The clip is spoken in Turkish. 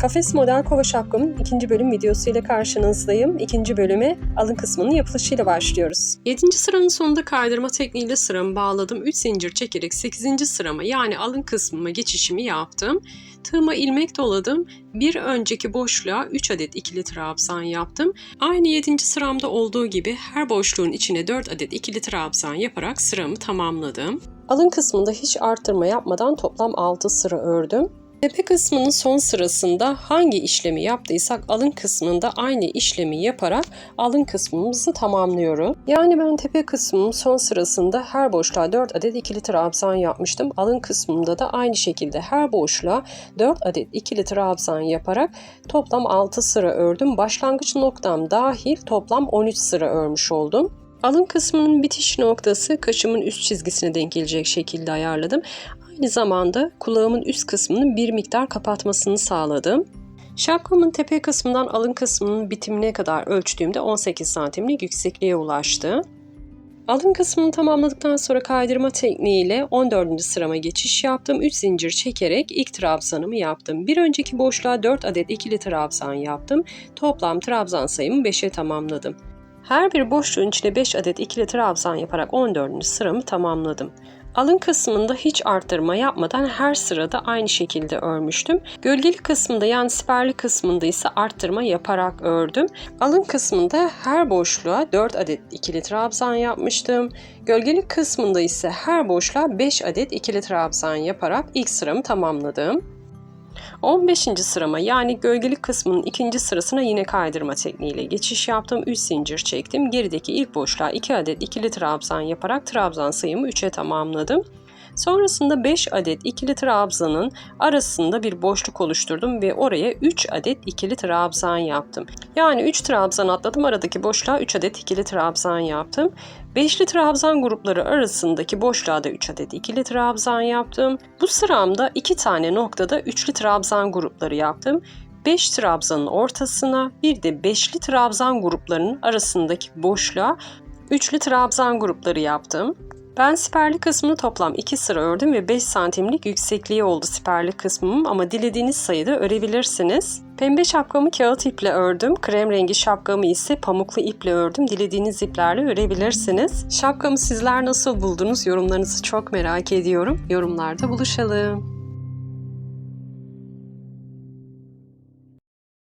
Kafes model kova şapkamın ikinci bölüm videosuyla karşınızdayım. İkinci bölüme alın kısmının yapılışıyla başlıyoruz. 7. sıranın sonunda kaydırma tekniğiyle sıramı bağladım. 3 zincir çekerek 8. sırama yani alın kısmıma geçişimi yaptım. Tığıma ilmek doladım. Bir önceki boşluğa 3 adet ikili trabzan yaptım. Aynı 7. sıramda olduğu gibi her boşluğun içine 4 adet ikili trabzan yaparak sıramı tamamladım. Alın kısmında hiç arttırma yapmadan toplam 6 sıra ördüm. Tepe kısmının son sırasında hangi işlemi yaptıysak alın kısmında aynı işlemi yaparak alın kısmımızı tamamlıyoruz. Yani ben tepe kısmının son sırasında her boşluğa 4 adet ikili trabzan yapmıştım. Alın kısmında da aynı şekilde her boşluğa 4 adet ikili trabzan yaparak toplam 6 sıra ördüm. Başlangıç noktam dahil toplam 13 sıra örmüş oldum. Alın kısmının bitiş noktası kaşımın üst çizgisine denk gelecek şekilde ayarladım. Aynı zamanda kulağımın üst kısmının bir miktar kapatmasını sağladım. Şapkamın tepe kısmından alın kısmının bitimine kadar ölçtüğümde 18 santimlik yüksekliğe ulaştı. Alın kısmını tamamladıktan sonra kaydırma tekniğiyle 14. sırama geçiş yaptım. 3 zincir çekerek ilk trabzanımı yaptım. Bir önceki boşluğa 4 adet ikili trabzan yaptım. Toplam trabzan sayımı 5'e tamamladım. Her bir boşluğun içine 5 adet ikili trabzan yaparak 14. sıramı tamamladım. Alın kısmında hiç arttırma yapmadan her sırada aynı şekilde örmüştüm. Gölgeli kısmında yani siperli kısmında ise arttırma yaparak ördüm. Alın kısmında her boşluğa 4 adet ikili trabzan yapmıştım. Gölgeli kısmında ise her boşluğa 5 adet ikili trabzan yaparak ilk sıramı tamamladım. 15. sırama yani gölgeli kısmının ikinci sırasına yine kaydırma tekniğiyle geçiş yaptım. 3 zincir çektim. Gerideki ilk boşluğa 2 adet ikili trabzan yaparak trabzan sayımı 3'e tamamladım. Sonrasında 5 adet ikili trabzanın arasında bir boşluk oluşturdum ve oraya 3 adet ikili trabzan yaptım. Yani 3 trabzan atladım, aradaki boşluğa 3 adet ikili trabzan yaptım. Beşli trabzan grupları arasındaki boşluğa da 3 adet ikili trabzan yaptım. Bu sıramda 2 tane noktada üçlü trabzan grupları yaptım. 5 trabzanın ortasına bir de beşli trabzan gruplarının arasındaki boşluğa üçlü trabzan grupları yaptım. Ben siperli kısmını toplam 2 sıra ördüm ve 5 santimlik yüksekliği oldu siperli kısmım ama dilediğiniz sayıda örebilirsiniz. Pembe şapkamı kağıt iple ördüm. Krem rengi şapkamı ise pamuklu iple ördüm. Dilediğiniz iplerle örebilirsiniz. Şapkamı sizler nasıl buldunuz? Yorumlarınızı çok merak ediyorum. Yorumlarda buluşalım.